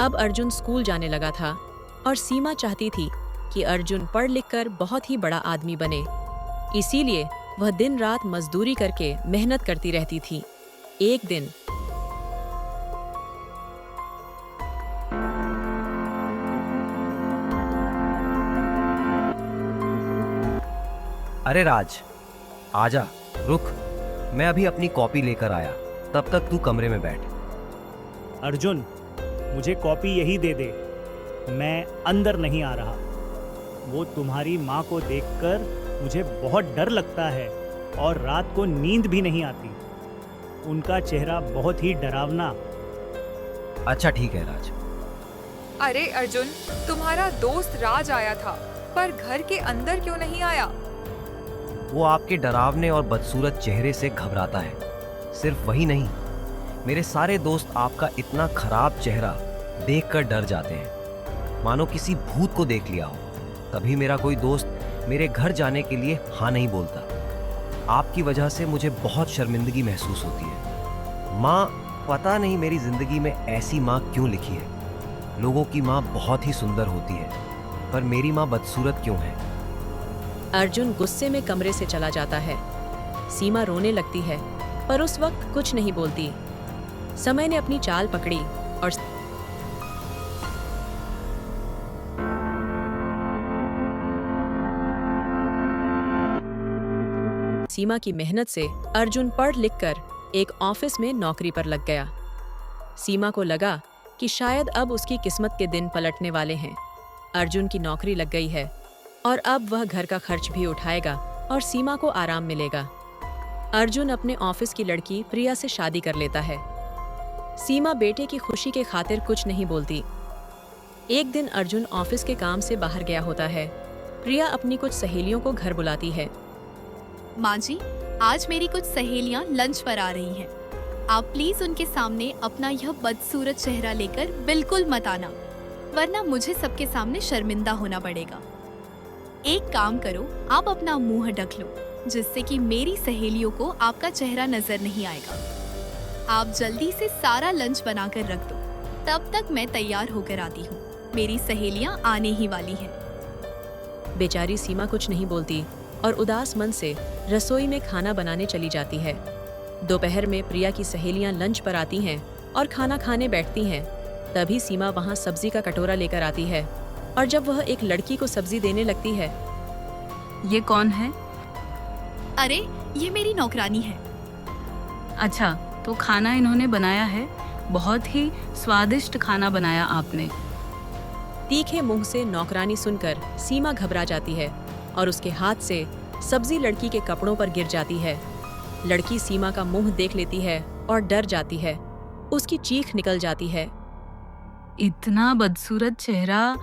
अब अर्जुन स्कूल जाने लगा था और सीमा चाहती थी कि अर्जुन पढ़ लिख कर बहुत ही बड़ा आदमी बने। इसीलिए वह दिन रात मजदूरी करके मेहनत करती रहती थी। एक दिन अरे राज, आजा, रुक। मैं अभी अपनी कॉपी लेकर आया, तब तक तू कमरे में बैठ। अर्जुन, मुझे कॉपी यही दे दे, मैं अंदर नहीं आ रहा। वो तुम्हारी माँ को देखकर मुझे बहुत डर लगता है और रात को नींद भी नहीं आती। उनका चेहरा बहुत ही डरावना। अच्छा ठीक है राज। अरे अर्जुन, तुम्हारा दोस्त राज आया था, पर घर के अंदर क्यों नहीं आया? वो आपके डरावने और बदसूरत चेहरे से घबराता है। सिर्फ वही नहीं, मेरे सारे दोस्त आपका इतना खराब चेहरा देखकर डर जाते हैं, मानो किसी भूत को देख लिया हो। तभी मेरा कोई दोस्त मेरे घर जाने के लिए हाँ नहीं बोलता। आपकी वजह से मुझे बहुत शर्मिंदगी महसूस होती है। माँ, पता नहीं मेरी जिंदगी में ऐसी माँ क्यों लिखी है। लोगों की माँ बहुत ही सुंदर होती है, पर मेरी माँ बदसूरत क्यों है? अर्जुन गुस्से में कमरे से चला जाता है। सीमा रोने लगती है, पर उस वक्त कुछ नहीं बोलती। समय ने अपनी चाल पकड़ी और सीमा की मेहनत से अर्जुन पढ़ लिख कर एक ऑफिस में नौकरी पर लग गया। सीमा को लगा कि शायद अब उसकी किस्मत के दिन पलटने वाले हैं। अर्जुन की नौकरी लग गई है और अब वह घर का खर्च भी उठाएगा और सीमा को आराम मिलेगा। अर्जुन अपने ऑफिस की लड़की प्रिया से शादी कर लेता है। सीमा बेटे की खुशी के खातिर कुछ नहीं बोलती। एक दिन अर्जुन ऑफिस के काम से बाहर गया होता है। प्रिया अपनी कुछ सहेलियों को घर बुलाती है। माँ जी, आज मेरी कुछ सहेलियाँ लंच पर आ रही हैं। आप प्लीज उनके सामने अपना यह बदसूरत चेहरा लेकर बिल्कुल मत आना, वरना मुझे सबके सामने शर्मिंदा होना पड़ेगा। एक काम करो, आप अपना मुंह ढक लो, जिससे कि मेरी सहेलियों को आपका चेहरा नजर नहीं आएगा। आप जल्दी से सारा लंच बनाकर रख दो, तब तक मैं तैयार होकर आती हूँ। मेरी सहेलियाँ आने ही वाली हैं। बेचारी सीमा कुछ नहीं बोलती और उदास मन से रसोई में खाना बनाने चली जाती है। दोपहर में प्रिया की सहेलियां लंच पर आती हैं और खाना खाने बैठती हैं। तभी सीमा वहां सब्जी का कटोरा लेकर आती है और जब वह एक लड़की को सब्जी देने लगती है। ये कौन है? अरे, ये मेरी नौकरानी है। अच्छा, तो खाना इन्होंने बनाया है। बहुत ही स्वादिष्ट खाना बनाया आपने। तीखे मुंह से नौकरानी सुनकर सीमा घबरा जाती है और उसके हाथ से सब्जी लड़की के कपड़ों पर गिर जाती है। लड़की सीमा का मुंह देख लेती है और डर जाती है। उसकी चीख निकल जाती है। इतना बदसूरत चेहरा,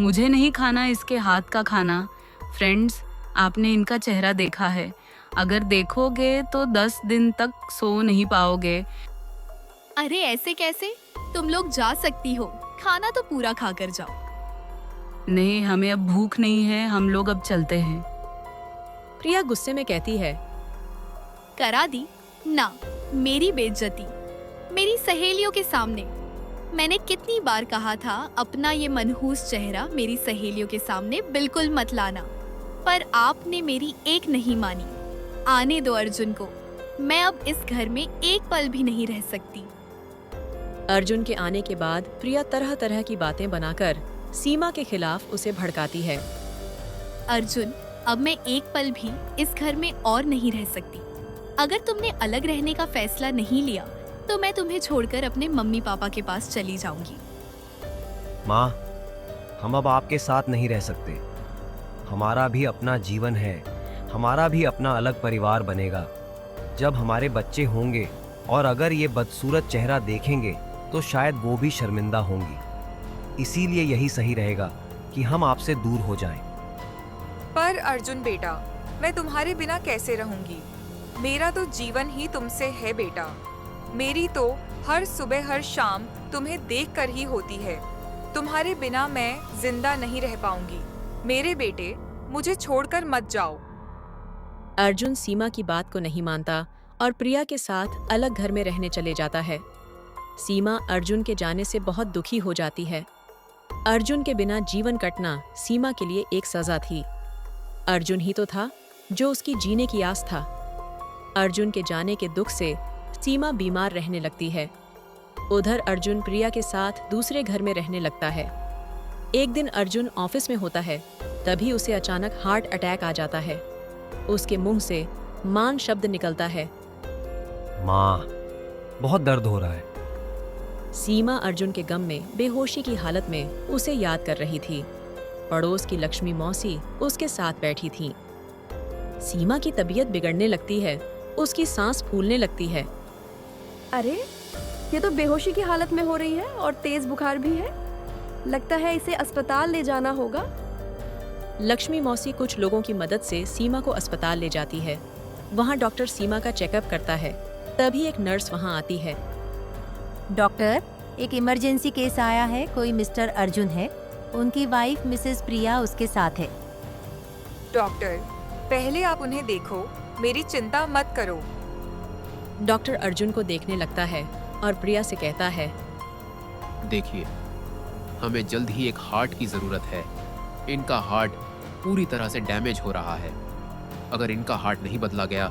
मुझे नहीं खाना इसके हाथ का खाना। फ्रेंड्स, आपने इनका चेहरा देखा है। अगर देखोगे तो 10 दिन तक सो नहीं पाओगे। अरे ऐसे कैसे? तुम लोग जा सकती हो, खाना तो पूरा खाकर जाओ। नहीं, हमें अब भूख नहीं है, हम लोग अब चलते हैं। प्रिया गुस्से में कहती है। करा दी ना मेरी बेइज्जती, मेरी सहेलियों के सामने। मैंने कितनी बार कहा था अपना ये मनहूस चेहरा मेरी सहेलियों के सामने बिल्कुल मत लाना, पर आपने मेरी एक नहीं मानी। आने दो अर्जुन को, मैं अब इस घर में एक पल भी नहीं रह सकती। अर्जुन के आने के बाद प्रिया तरह तरह की बातें बनाकर सीमा के खिलाफ उसे भड़काती है। अर्जुन, अब मैं एक पल भी इस घर में और नहीं रह सकती। अगर तुमने अलग रहने का फैसला नहीं लिया तो मैं तुम्हें छोड़कर अपने मम्मी पापा के पास चली जाऊंगी। माँ, हम अब आपके साथ नहीं रह सकते। हमारा भी अपना जीवन है, हमारा भी अपना अलग परिवार बनेगा। जब हमारे बच्चे होंगे और अगर ये बदसूरत चेहरा देखेंगे तो शायद वो भी शर्मिंदा होंगी। इसीलिए यही सही रहेगा कि हम आपसे दूर हो जाएं। पर अर्जुन बेटा, मैं तुम्हारे बिना कैसे रहूंगी? मेरा तो जीवन ही तुमसे है बेटा। मेरी तो हर सुबह हर शाम तुम्हें देखकर ही होती है। तुम्हारे बिना मैं जिंदा नहीं रह पाऊंगी। मेरे बेटे, मुझे छोड़कर मत जाओ। अर्जुन सीमा की बात को नहीं मानता और प्रिया के साथ अलग घर में रहने चले जाता है। सीमा अर्जुन के जाने से बहुत दुखी हो जाती है। अर्जुन के बिना जीवन कटना सीमा के लिए एक सजा थी। अर्जुन ही तो था जो उसकी जीने की आस था। अर्जुन के जाने के दुख से सीमा बीमार रहने लगती है। उधर अर्जुन प्रिया के साथ दूसरे घर में रहने लगता है। एक दिन अर्जुन ऑफिस में होता है, तभी उसे अचानक हार्ट अटैक आ जाता है। उसके मुंह से मान शब्द निकलता है। माँ, बहुत दर्द हो रहा है। सीमा अर्जुन के गम में बेहोशी की हालत में उसे याद कर रही थी। पड़ोस की लक्ष्मी मौसी उसके साथ बैठी थी। सीमा की तबीयत बिगड़ने लगती है, उसकी सांस फूलने लगती है। अरे, ये तो बेहोशी की हालत में हो रही है और तेज बुखार भी है। लगता है इसे अस्पताल ले जाना होगा। लक्ष्मी मौसी कुछ लोगों की मदद से सीमा को अस्पताल ले जाती है। वहाँ डॉक्टर सीमा का चेकअप करता है। तभी एक नर्स वहाँ आती है। डॉक्टर, एक इमरजेंसी केस आया है। कोई मिस्टर अर्जुन है, उनकी वाइफ मिसेस प्रिया उसके साथ है। डॉक्टर, पहले आप उन्हें देखो, मेरी चिंता मत करो। डॉक्टर अर्जुन को देखने लगता है और प्रिया से कहता है, देखिए, हमें जल्द ही एक हार्ट की जरूरत है। इनका हार्ट पूरी तरह से डैमेज हो रहा है। अगर इनका हार्ट नहीं बदला गया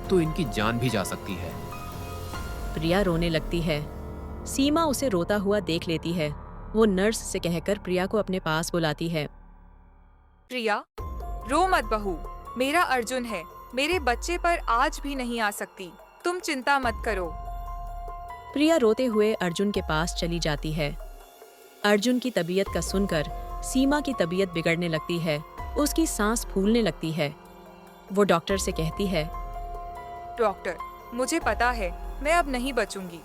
तो इनकी जान भी जा सकती है। प्रिया रोने लगती है। सीमा उसे रोता हुआ देख लेती है। वो नर्स से कहकर प्रिया को अपने पास बुलाती है। प्रिया, रो मत बहू, मेरा अर्जुन है। मेरे बच्चे पर आज भी नहीं आ सकती। तुम चिंता मत करो। प्रिया रोते हुए अर्जुन के पास चली जाती है। अर्जुन की तबीयत का सुनकर सीमा की तबीयत बिगड़ने लगती है। उसकी सांस फूलने लगती है। वो डॉक्टर से कहती है, डॉक्टर, मुझे पता है मैं अब नहीं बचूंगी।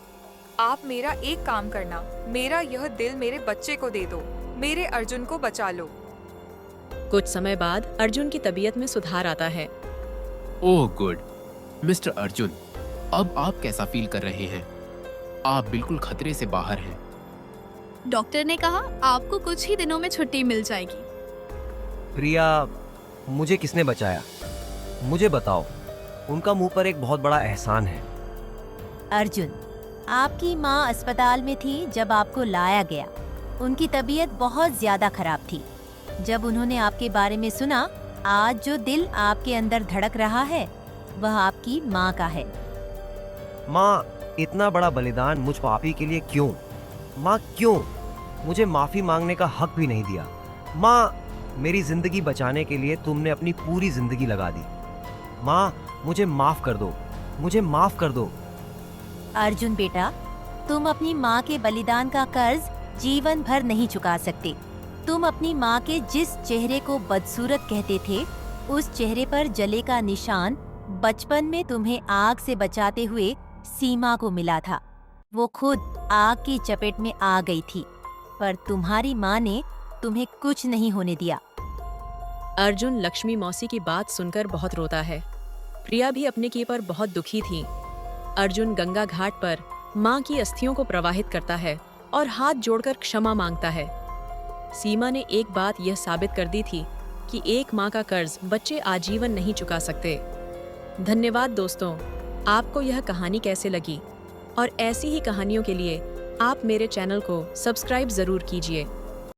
आप मेरा एक काम करना, मेरा यह दिल मेरे बच्चे को दे दो। मेरे अर्जुन को बचा लो। कुछ समय बाद अर्जुन की तबीयत में सुधार आता है। Oh good. मिस्टर अर्जुन, अब आप कैसा फील कर रहे हैं? आप बिल्कुल खतरे से बाहर हैं। डॉक्टर ने कहा आपको कुछ ही दिनों में छुट्टी मिल जाएगी। प्रिया, मुझे किसने बचाया? मुझे बताओ। उनका मुंह पर एक बहुत बड़ा एहसान है। अर्जुन, आपकी माँ अस्पताल में थी जब आपको लाया गया। उनकी तबीयत बहुत ज्यादा खराब थी। जब उन्होंने आपके बारे में सुना, आज जो दिल आपके अंदर धड़क रहा है वह आपकी माँ का है। माँ, इतना बड़ा बलिदान मुझ पापी के लिए क्यों? माँ, क्यों? मुझे माफी मांगने का हक भी नहीं दिया। माँ, मेरी जिंदगी बचाने के लिए तुमने अपनी पूरी जिंदगी लगा दी। माँ, मुझे माफ कर दो। मुझे माफ कर दो। अर्जुन बेटा, तुम अपनी माँ के बलिदान का कर्ज जीवन भर नहीं चुका सकते। तुम अपनी माँ के जिस चेहरे को बदसूरत कहते थे, उस चेहरे पर जले का निशान बचपन में तुम्हें आग से बचाते हुए सीमा को मिला था। वो खुद आग की चपेट में आ गई थी, पर तुम्हारी माँ ने तुम्हें कुछ नहीं होने दिया। अर्जुन लक्ष्मी मौसी की बात सुनकर बहुत रोता है। प्रिया भी अपने की पर बहुत दुखी थी। अर्जुन गंगा घाट पर माँ की अस्थियों को प्रवाहित करता है और हाथ जोड़कर क्षमा मांगता है। सीमा ने एक बात यह साबित कर दी थी कि एक माँ का कर्ज बच्चे आजीवन नहीं चुका सकते। धन्यवाद दोस्तों। आपको यह कहानी कैसे लगी? और ऐसी ही कहानियों के लिए आप मेरे चैनल को सब्सक्राइब जरूर कीजिए।